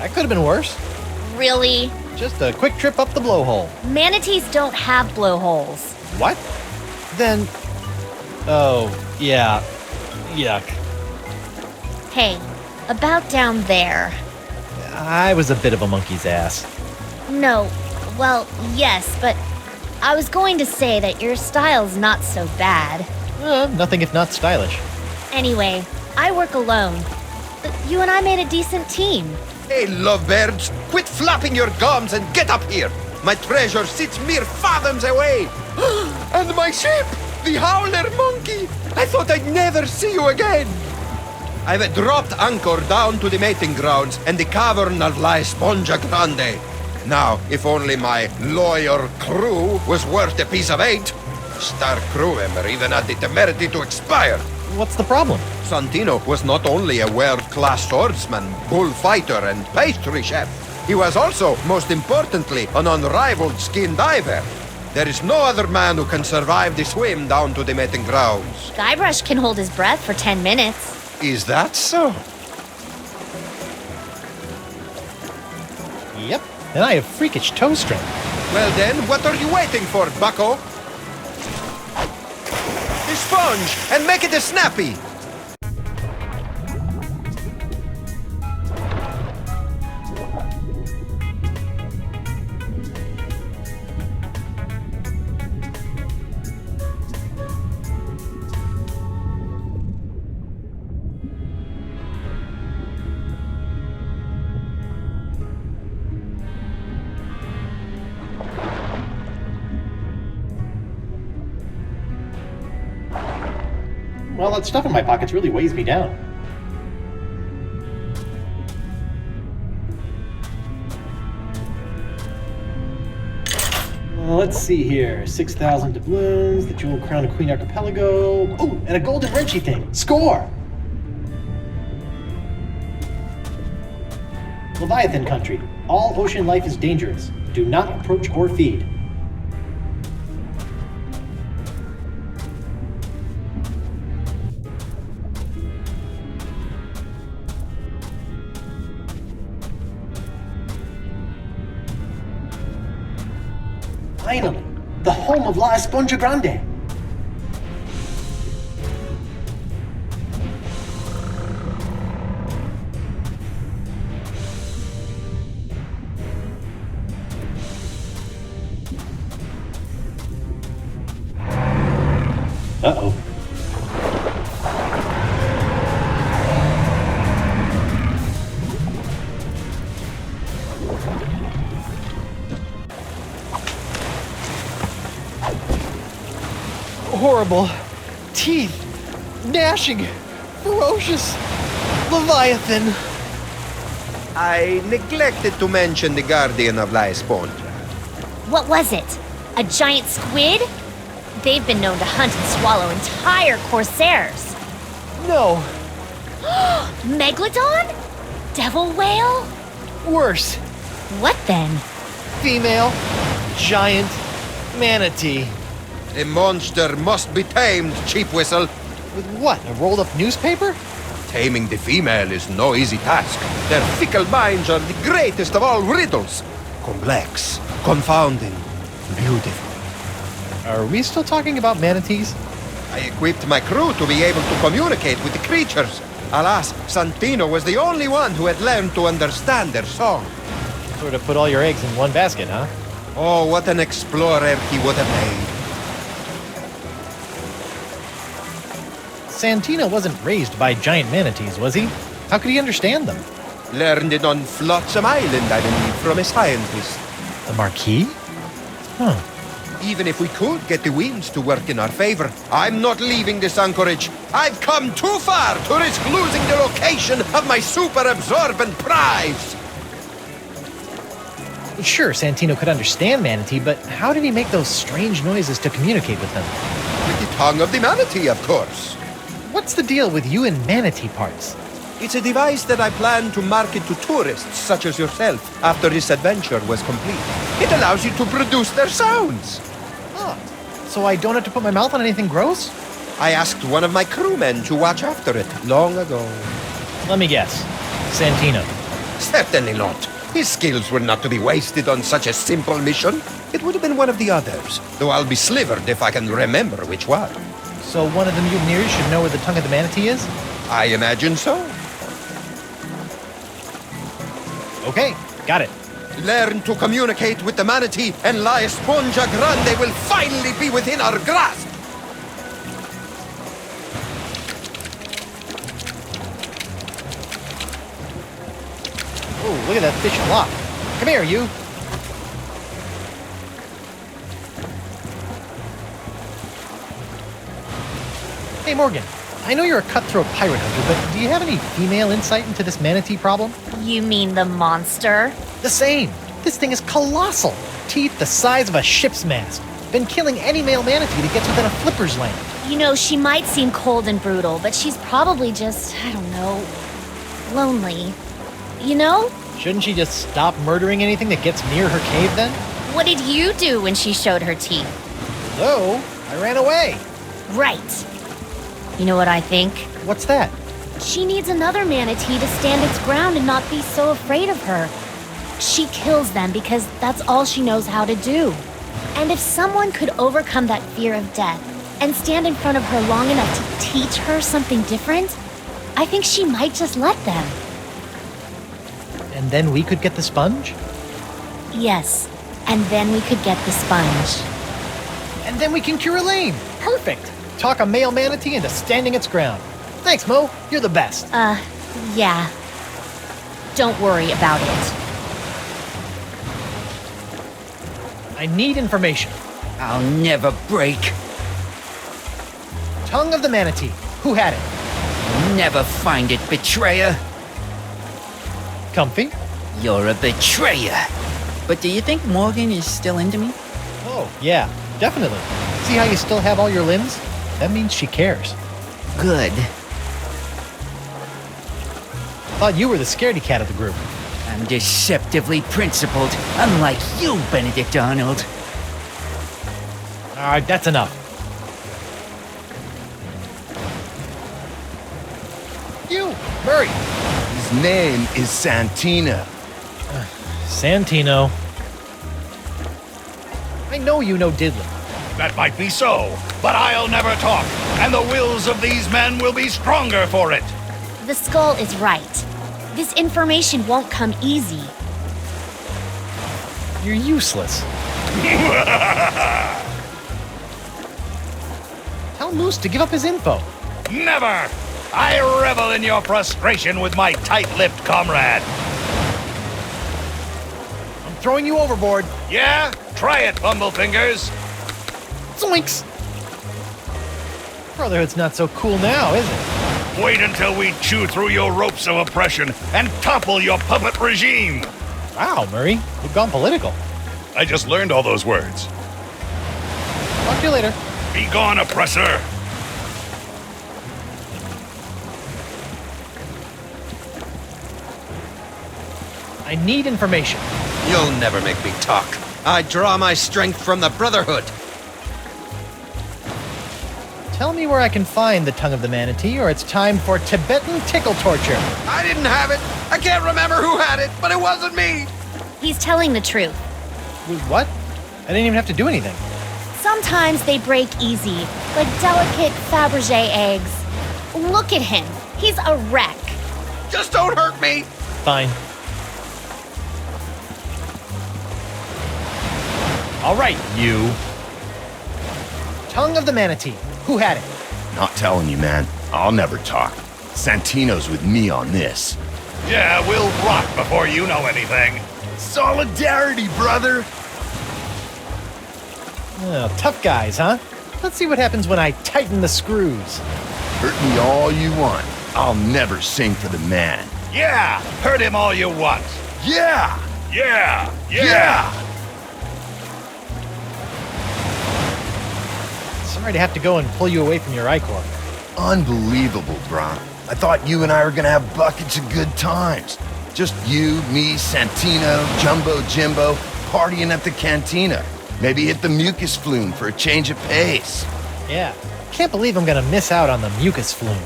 That could have been worse. Really? Just a quick trip up the blowhole. Manatees don't have blowholes. What? Then... Oh, yeah. Yuck. Hey, about down there. I was a bit of a monkey's ass. No, well, yes, but I was going to say that your style's not so bad. Nothing if not stylish. Anyway, I work alone. But you and I made a decent team. Hey, lovebirds, quit flapping your gums and get up here. My treasure sits mere fathoms away. And my ship, the howler monkey. I thought I'd never see you again. I've dropped anchor down to the mating grounds and the cavern of La Esponja Grande. Now, if only my lawyer crew was worth a piece of eight. Star crew member even had the temerity to expire. What's the problem? Santino was not only a world-class swordsman, bullfighter, and pastry chef. He was also, most importantly, an unrivaled skin diver. There is no other man who can survive the swim down to the mating grounds. Guybrush can hold his breath for 10 minutes. Is that so? Yep, and I have freakish toe strength. Well then, what are you waiting for, bucko? The sponge, and make it a snappy! Well, that stuff in my pockets really weighs me down. Let's see here. 6,000 doubloons, the Jewel Crown of Queen Archipelago. Oh, and a golden wrenchy thing. Score! Leviathan country. All ocean life is dangerous. Do not approach or feed. Finally, the home of La Esponja Grande. Uh-oh. Horrible. Teeth. Gnashing. Ferocious. Leviathan. I neglected to mention the guardian of La Esponja. What was it? A giant squid? They've been known to hunt and swallow entire corsairs. No. Megalodon? Devil whale? Worse. What then? Female. Giant. Manatee. The monster must be tamed, cheap whistle. With what? A rolled up newspaper? Taming the female is no easy task. Their fickle minds are the greatest of all riddles. Complex, confounding, beautiful. Are we still talking about manatees? I equipped my crew to be able to communicate with the creatures. Alas, Santino was the only one who had learned to understand their song. Sort of put all your eggs in one basket, huh? Oh, what an explorer he would have made. Santino wasn't raised by giant manatees, was he? How could he understand them? Learned it on Flotsam Island, I believe, from a scientist. The Marquis? Huh. Even if we could get the winds to work in our favor, I'm not leaving this anchorage. I've come too far to risk losing the location of my super absorbent prize. Sure, Santino could understand manatee, but how did he make those strange noises to communicate with them? With the tongue of the manatee, of course. What's the deal with you and manatee parts? It's a device that I plan to market to tourists such as yourself after this adventure was complete. It allows you to produce their sounds. Oh, so I don't have to put my mouth on anything gross? I asked one of my crewmen to watch after it long ago. Let me guess. Santino. Certainly not. His skills were not to be wasted on such a simple mission. It would have been one of the others, though I'll be slivered if I can remember which one. So one of the mutineers should know where the tongue of the manatee is? I imagine so. Okay, got it. Learn to communicate with the manatee, and La Esponja Grande will finally be within our grasp! Oh, look at that fish lock. Come here, you. Hey, Morgan. I know you're a cutthroat pirate hunter, but do you have any female insight into this manatee problem? You mean the monster? The same. This thing is colossal. Teeth the size of a ship's mast. Been killing any male manatee that gets within a flipper's lane. You know, she might seem cold and brutal, but she's probably just, I don't know, lonely. You know? Shouldn't she just stop murdering anything that gets near her cave then? What did you do when she showed her teeth? No, I ran away. Right. You know what I think? What's that? She needs another manatee to stand its ground and not be so afraid of her. She kills them because that's all she knows how to do. And if someone could overcome that fear of death and stand in front of her long enough to teach her something different, I think she might just let them. And then we could get the sponge? Yes, and then we could get the sponge. And then we can cure Elaine. Perfect. Talk a male manatee into standing its ground. Thanks, Mo. You're the best. Yeah. Don't worry about it. I need information. I'll never break. Tongue of the manatee. Who had it? Never find it, betrayer. Comfy? You're a betrayer. But do you think Morgan is still into me? Oh, yeah, definitely. See how you still have all your limbs? That means she cares. Good. Thought you were the scaredy cat of the group. I'm deceptively principled, unlike you, Benedict Arnold. All right, that's enough. You, Murray. His name is Santino. Santino. I know you know diddly. That might be so, but I'll never talk, and the wills of these men will be stronger for it. The skull is right. This information won't come easy. You're useless. Tell Moose to give up his info. Never! I revel in your frustration with my tight-lipped comrade. I'm throwing you overboard. Yeah? Try it, Bumblefingers. Zoinks! Brotherhood's not so cool now, is it? Wait until we chew through your ropes of oppression and topple your puppet regime. Wow, Murray, you've gone political. I just learned all those words. Talk to you later. Be gone, oppressor. I need information. You'll never make me talk. I draw my strength from the Brotherhood. Tell me where I can find the tongue of the manatee, or it's time for Tibetan tickle torture. I didn't have it. I can't remember who had it, but it wasn't me. He's telling the truth. What? I didn't even have to do anything. Sometimes they break easy, like delicate Fabergé eggs. Look at him. He's a wreck. Just don't hurt me. Fine. All right, you. Tongue of the manatee. Who had it? Not telling you, man. I'll never talk. Santino's with me on this. Yeah, we'll rot before you know anything. Solidarity, brother! Oh, tough guys, huh? Let's see what happens when I tighten the screws. Hurt me all you want. I'll never sing for the man. Yeah, hurt him all you want. Yeah! Yeah, Yeah! Sorry to have to go and pull you away from your Icor. Unbelievable, Bron. I thought you and I were gonna have buckets of good times. Just you, me, Santino, Jumbo Jimbo, partying at the cantina. Maybe hit the mucus flume for a change of pace. Yeah, can't believe I'm gonna miss out on the mucus flume.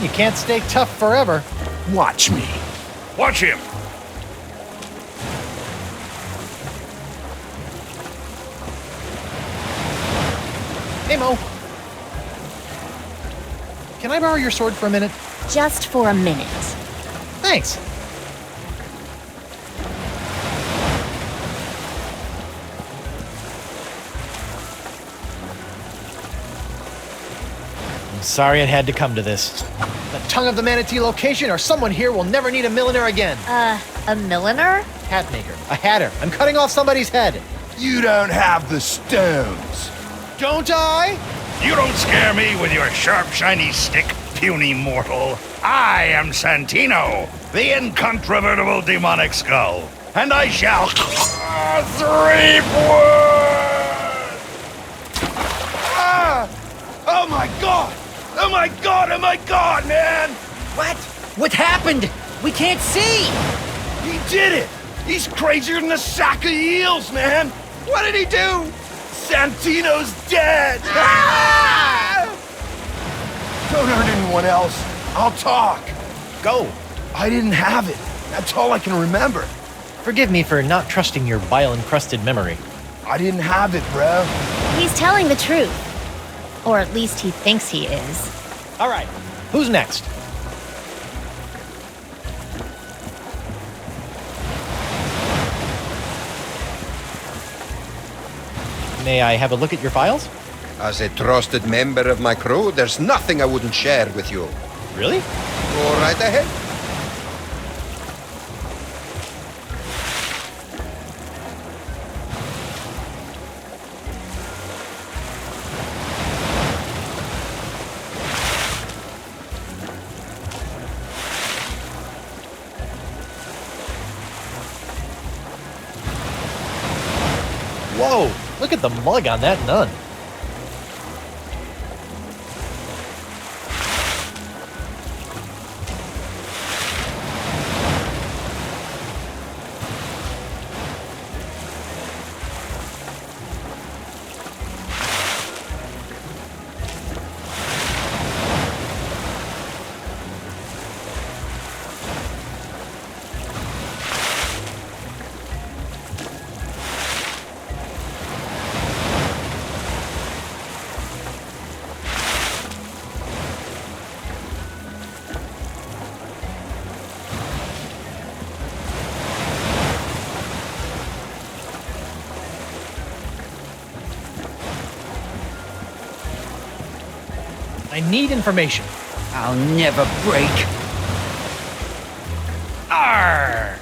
You can't stay tough forever. Watch me. Watch him. Hey, Mo. Can I borrow your sword for a minute? Just for a minute. Thanks. I'm sorry it had to come to this. The tongue of the manatee location, or someone here will never need a milliner again. A milliner? Hat maker. A hatter. I'm cutting off somebody's head. You don't have the stones. Don't I? You don't scare me with your sharp, shiny stick, puny mortal. I am Santino, the incontrovertible demonic skull, and I shall reap wood! Ah! Oh my god! Oh my god! Oh my god, man! What? What happened? We can't see! He did it! He's crazier than a sack of eels, man! What did he do? Santino's dead! Ah! Don't hurt anyone else. I'll talk. Go. I didn't have it. That's all I can remember. Forgive me for not trusting your bile-encrusted memory. I didn't have it, bro. He's telling the truth. Or at least he thinks he is. All right. Who's next? May I have a look at your files? As a trusted member of my crew, there's nothing I wouldn't share with you. Really? Go right ahead. Whoa! Look at the mug on that nun. I need information. I'll never break. Arr!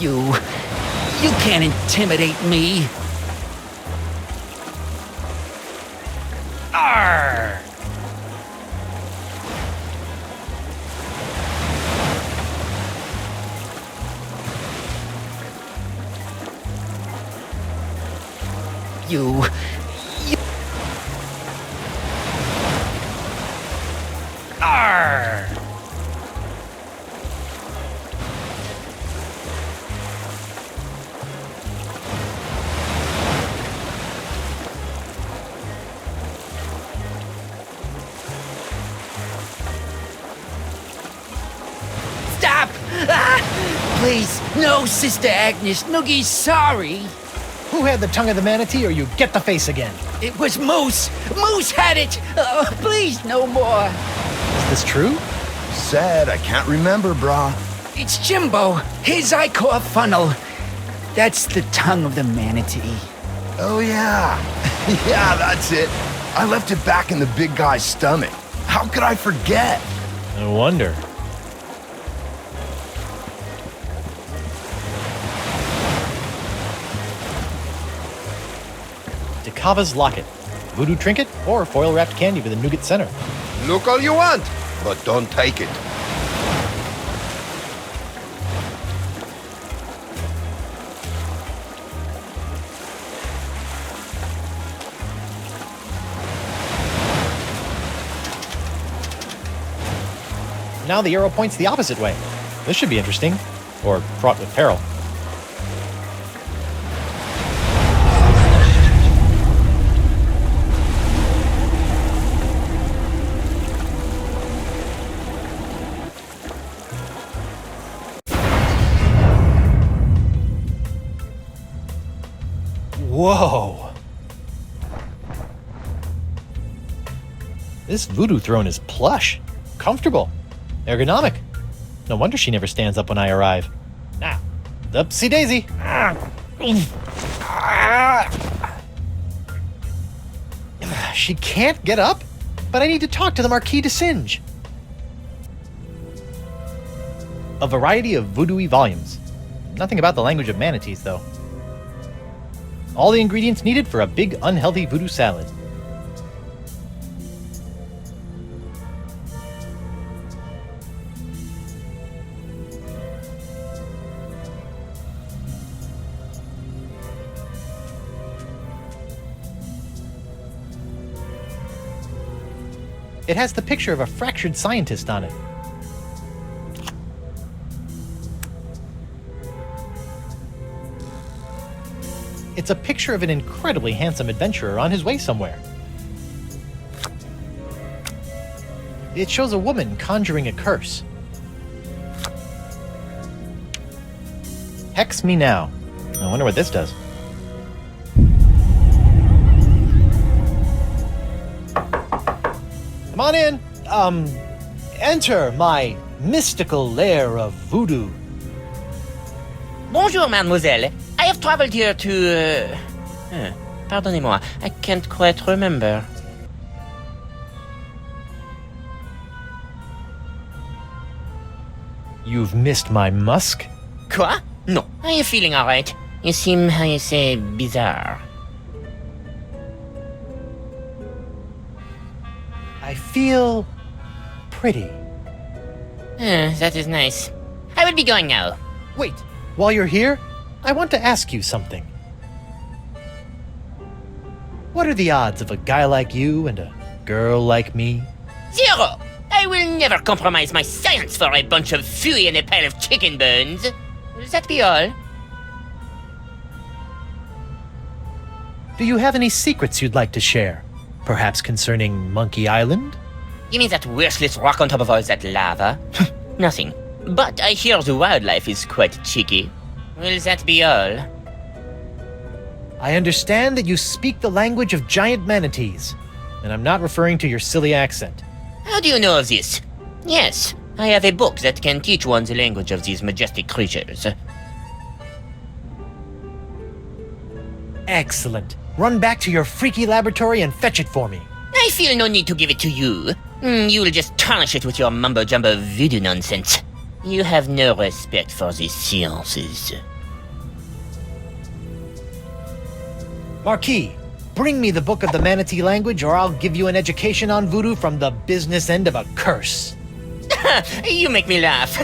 You can't intimidate me. Arr! You... Arr! Stop! Ah! Please, no, Sister Agnes. Noogie's sorry. Who had the tongue of the manatee, or you get the face again? It was Moose. Moose had it. Please, no more. Is this true? Sad, I can't remember, brah. It's Jimbo. His Icor funnel. That's the tongue of the manatee. Oh, yeah. Yeah, that's it. I left it back in the big guy's stomach. How could I forget? No wonder. To Kava's locket. Voodoo trinket or foil-wrapped candy with a nougat center. Look all you want, but don't take it. Now the arrow points the opposite way. This should be interesting, or fraught with peril. Whoa! This voodoo throne is plush, comfortable, ergonomic. No wonder she never stands up when I arrive. Now, upsy daisy. She can't get up, but I need to talk to the Marquis de Singe. A variety of voodoo-y volumes. Nothing about the language of manatees, though. All the ingredients needed for a big, unhealthy voodoo salad. It has the picture of a fractured scientist on it. It's a picture of an incredibly handsome adventurer on his way somewhere. It shows a woman conjuring a curse. Hex me now. I wonder what this does. Come on in. Enter my mystical lair of voodoo. Bonjour, mademoiselle. I have traveled here to... Pardonnez-moi, I can't quite remember. You've missed my musk? Quoi? No, I am feeling alright. You seem, how you say, bizarre. I feel pretty. That is nice. I will be going now. Wait, while you're here, I want to ask you something. What are the odds of a guy like you and a girl like me? 0! I will never compromise my science for a bunch of fooey and a pile of chicken bones. Will that be all? Do you have any secrets you'd like to share? Perhaps concerning Monkey Island? You mean that worthless rock on top of all that lava? Nothing. But I hear the wildlife is quite cheeky. Will that be all? I understand that you speak the language of giant manatees, and I'm not referring to your silly accent. How do you know of this? Yes, I have a book that can teach one the language of these majestic creatures. Excellent. Run back to your freaky laboratory and fetch it for me. I feel no need to give it to you. You will just tarnish it with your mumbo-jumbo voodoo nonsense. You have no respect for the sciences. Marquis, bring me the book of the manatee language or I'll give you an education on voodoo from the business end of a curse. You make me laugh.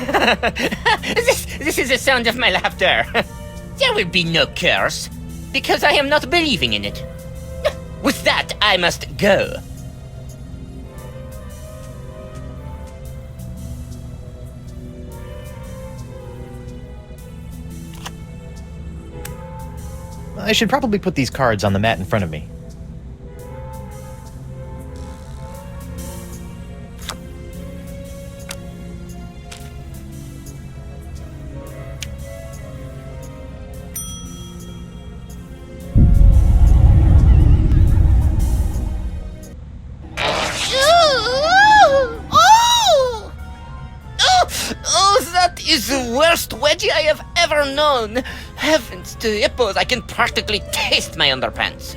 This is the sound of my laughter. There will be no curse, because I am not believing in it. With that, I must go. I should probably put these cards on the mat in front of me. That is the worst wedgie I have ever known. Heavens to hippos, I can practically taste my underpants.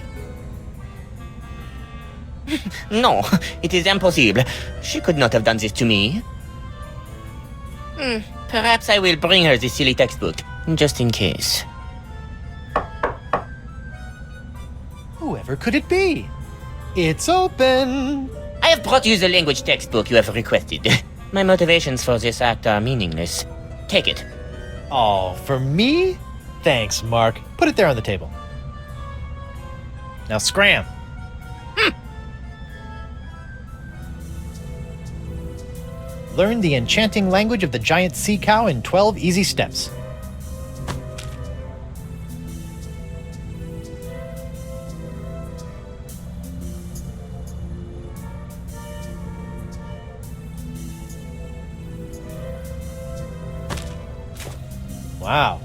No, it is impossible. She could not have done this to me. Perhaps I will bring her the silly textbook, just in case. Whoever whoever could it be? It's open! I have brought you the language textbook you have requested. My motivations for this act are meaningless. Take it. Oh, for me? Thanks, Mark. Put it there on the table. Now scram. Learn the enchanting language of the giant sea cow in 12 easy steps. Wow.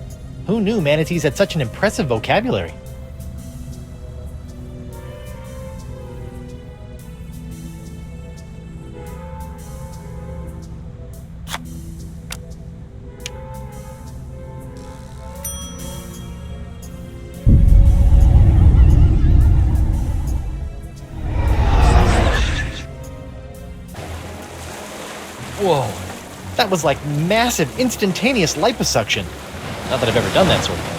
Who knew manatees had such an impressive vocabulary? Whoa. That was like massive, instantaneous liposuction. Not that I've ever done that sort of thing.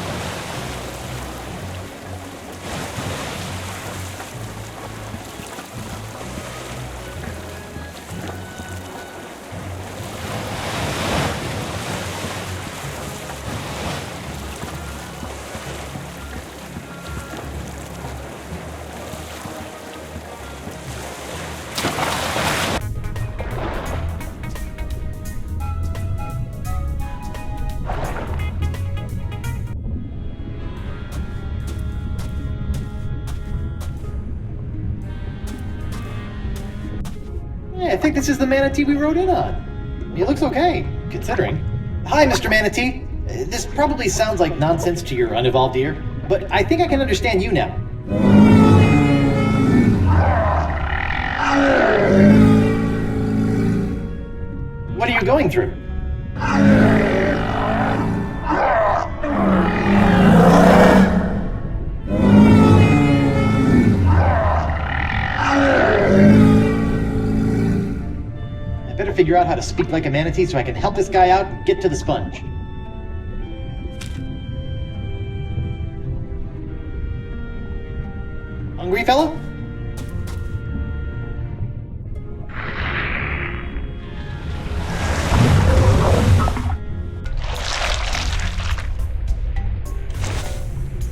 I think this is the manatee we rode in on. He looks okay, considering. Hi, Mr. Manatee. This probably sounds like nonsense to your unevolved ear, but I think I can understand you now. What are you going through? Figure out how to speak like a manatee so I can help this guy out and get to the sponge. Hungry, fella?